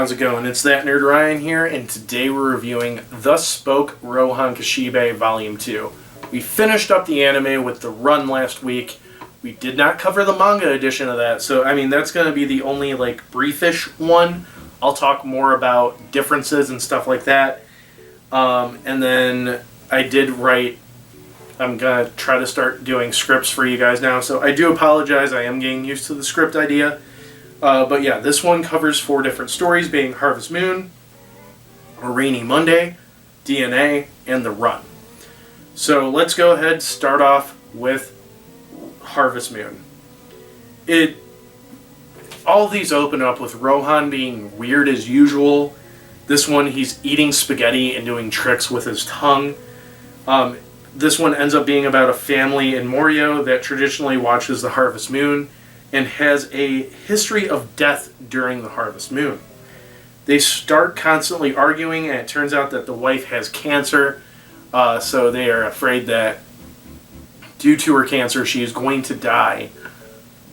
how's it going? It's that nerd Ryan here, and today we're reviewing Thus Spoke Rohan Kishibe Volume 2. We finished up the anime with the run last week. We did not cover the manga edition of that, so I mean that's going to be the only briefish one. I'll talk more about differences and stuff like that. And then I did write, I'm going to try to start doing scripts for you guys now, so I do apologize, I am getting used to the script idea. But yeah, this one covers 4 different stories, being Harvest Moon, A Rainy Monday, DNA, and The Run. So let's go ahead and start off with Harvest Moon. All of these open up with Rohan being weird as usual. This one, he's eating spaghetti and doing tricks with his tongue. This one ends up being about a family in Morio that traditionally watches the Harvest Moon and has a history of death during the Harvest Moon. They start constantly arguing, and it turns out that the wife has cancer, so they are afraid that due to her cancer, she is going to die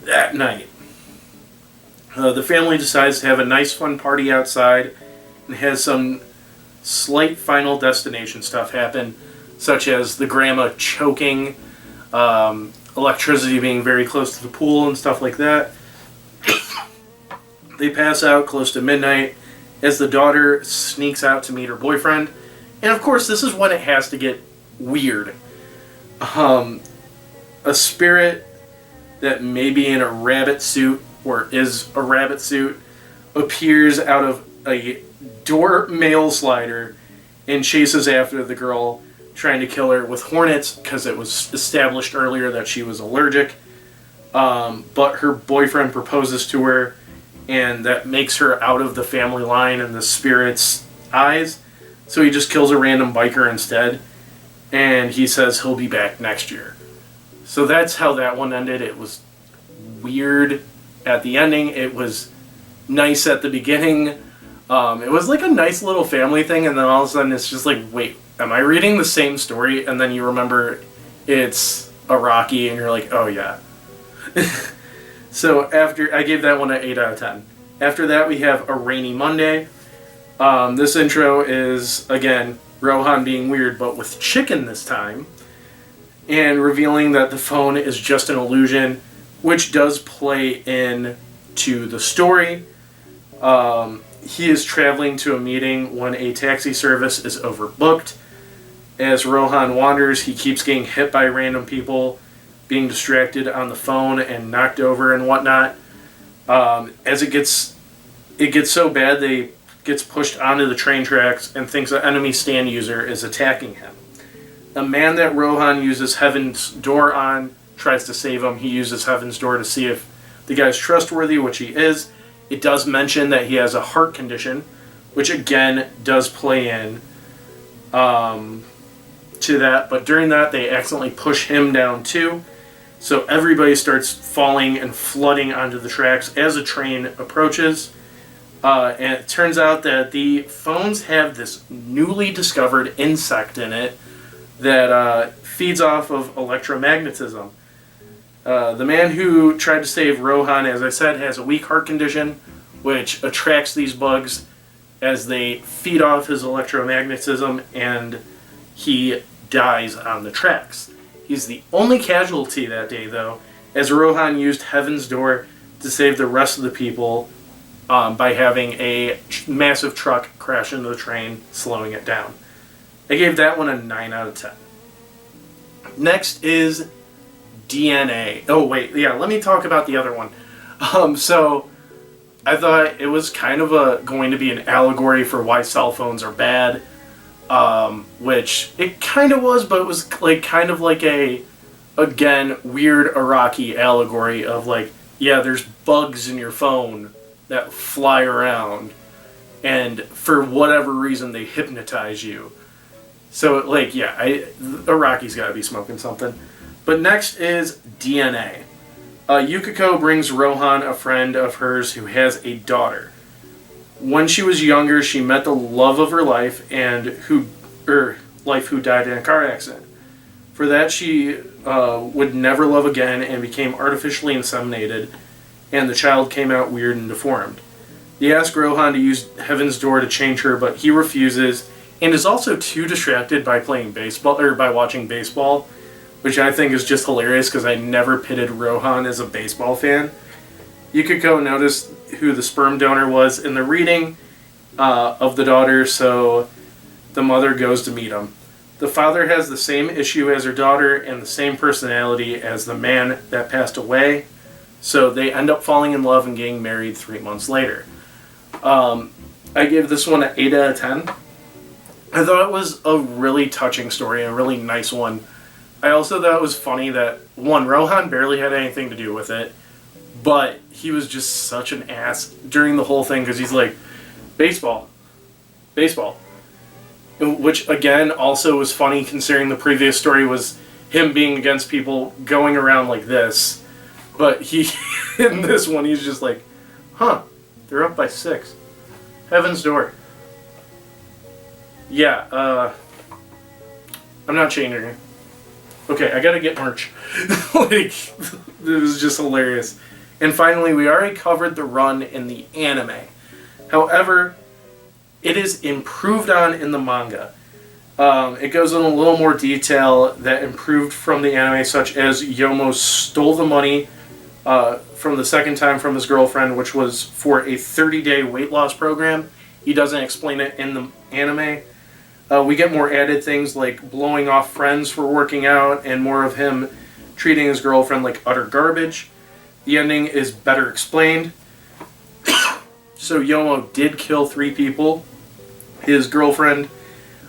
that night. The family decides to have a nice fun party outside and has some slight Final Destination stuff happen, such as the grandma choking, electricity being very close to the pool and stuff like that. They pass out close to midnight as the daughter sneaks out to meet her boyfriend. And of course, this is when it has to get weird. A spirit that may be in a rabbit suit, or is a rabbit suit, appears out of a door mail slider and chases after the girl, trying to kill her with hornets, because it was established earlier that she was allergic. But her boyfriend proposes to her, and that makes her out of the family line in the spirit's eyes. So he just kills a random biker instead, and he says he'll be back next year. So that's how that one ended. It was weird at the ending. It was nice at the beginning. It was like a nice little family thing, and then all of a sudden it's just like, wait, am I reading the same story? And then you remember it's Iraqi, and you're like, oh yeah. So after, I gave that one an 8 out of 10. After that, we have A Rainy Monday. This intro is, again, Rohan being weird, but with chicken this time, and revealing that the phone is just an illusion, which does play in to the story. He is traveling to a meeting when a taxi service is overbooked. As Rohan wanders, he keeps getting hit by random people, being distracted on the phone and knocked over and whatnot. As it gets so bad, they gets pushed onto the train tracks and thinks an enemy stand user is attacking him. A man that Rohan uses Heaven's Door on tries to save him. He uses Heaven's Door to see if the guy's trustworthy, which he is. It does mention that he has a heart condition, which again does play in to that, but during that they accidentally push him down too, so everybody starts falling and flooding onto the tracks as a train approaches, and it turns out that the phones have this newly discovered insect in it that feeds off of electromagnetism. The man who tried to save Rohan, as I said, has a weak heart condition, which attracts these bugs as they feed off his electromagnetism, and he dies on the tracks. He's the only casualty that day, though, as Rohan used Heaven's Door to save the rest of the people by having a massive truck crash into the train, slowing it down. I gave that one a 9 out of 10. Next is DNA. Oh, wait, yeah, let me talk about the other one. So I thought it was kind of going to be an allegory for why cell phones are bad. Which it kind of was, but it was kind of like a, again, weird Iraqi allegory of yeah, there's bugs in your phone that fly around, and for whatever reason they hypnotize you. So yeah, Iraqi's got to be smoking something. But next is DNA. Yukiko brings Rohan a friend of hers who has a daughter. When she was younger, she met the love of her life who died in a car accident. For that, she would never love again and became artificially inseminated, and the child came out weird and deformed. They ask Rohan to use Heaven's Door to change her, but he refuses and is also too distracted by playing baseball or by watching baseball, which I think is just hilarious because I never pitted Rohan as a baseball fan. Yukiko noticed who the sperm donor was in the reading of the daughter, so the mother goes to meet him. The father has the same issue as her daughter and the same personality as the man that passed away, so they end up falling in love and getting married 3 months later. I gave this one an 8 out of 10. I thought it was a really touching story, a really nice one. I also thought it was funny that, one, Rohan barely had anything to do with it, but he was just such an ass during the whole thing because he's like, baseball. Which, again, also was funny considering the previous story was him being against people going around like this. But he, in this one, he's just like, huh, they're up by 6. Heaven's Door. Yeah, I'm not changing it. Okay, I gotta get merch. Like, it was just hilarious. And finally, we already covered the run in the anime. However, it is improved on in the manga. It goes in a little more detail that improved from the anime, such as Yomo stole the money from the second time from his girlfriend, which was for a 30-day weight loss program. He doesn't explain it in the anime. We get more added things like blowing off friends for working out and more of him treating his girlfriend like utter garbage. The ending is better explained. So Yomo did kill 3 people. His girlfriend,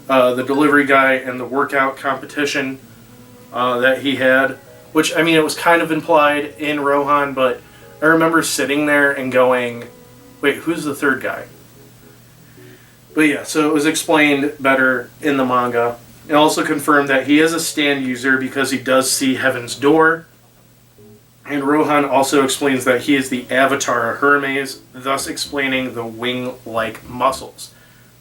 the delivery guy, and the workout competition that he had. Which, I mean, it was kind of implied in Rohan, but I remember sitting there and going, wait, who's the third guy? But yeah, so it was explained better in the manga. It also confirmed that he is a stand user because he does see Heaven's Door. And Rohan also explains that he is the avatar of Hermes, thus explaining the wing-like muscles.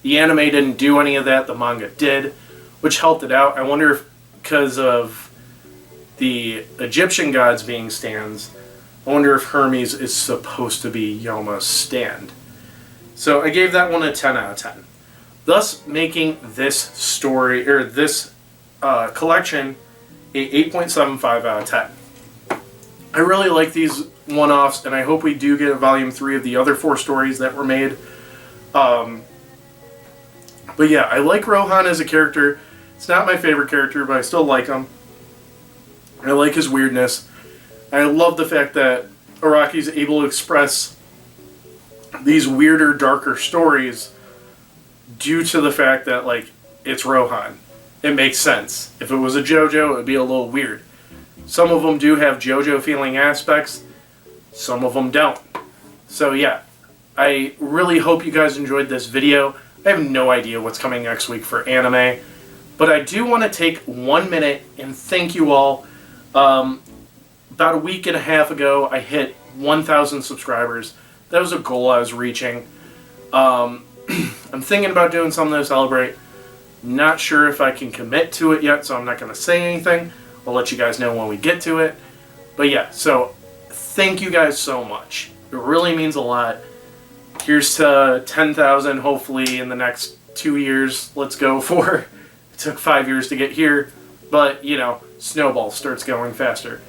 The anime didn't do any of that, the manga did, which helped it out. I wonder if, because of the Egyptian gods being stands, I wonder if Hermes is supposed to be Yoma's stand. So I gave that one a 10 out of 10. Thus making this story, or this collection, a 8.75 out of 10. I really like these one-offs, and I hope we do get a volume 3 of the other 4 stories that were made. But yeah, I like Rohan as a character. It's not my favorite character, but I still like him. I like his weirdness. I love the fact that Araki's able to express these weirder, darker stories due to the fact that, like, it's Rohan. It makes sense. If it was a JoJo, it would be a little weird. Some of them do have JoJo feeling aspects. Some of them don't. So yeah, I really hope you guys enjoyed this video. I have no idea what's coming next week for anime. But I do want to take 1 minute and thank you all. About a week and a half ago, I hit 1,000 subscribers. That was a goal I was reaching. I'm thinking about doing something to celebrate. Not sure if I can commit to it yet, so I'm not going to say anything. I'll let you guys know when we get to it. But yeah, so thank you guys so much. It really means a lot. Here's to 10,000 hopefully in the next 2 years. Let's go for. It took 5 years to get here. But, you know, snowball starts going faster.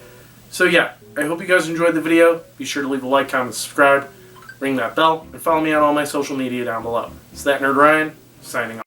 So yeah, I hope you guys enjoyed the video. Be sure to leave a like, comment, subscribe, ring that bell, and follow me on all my social media down below. It's that nerd Ryan, signing off.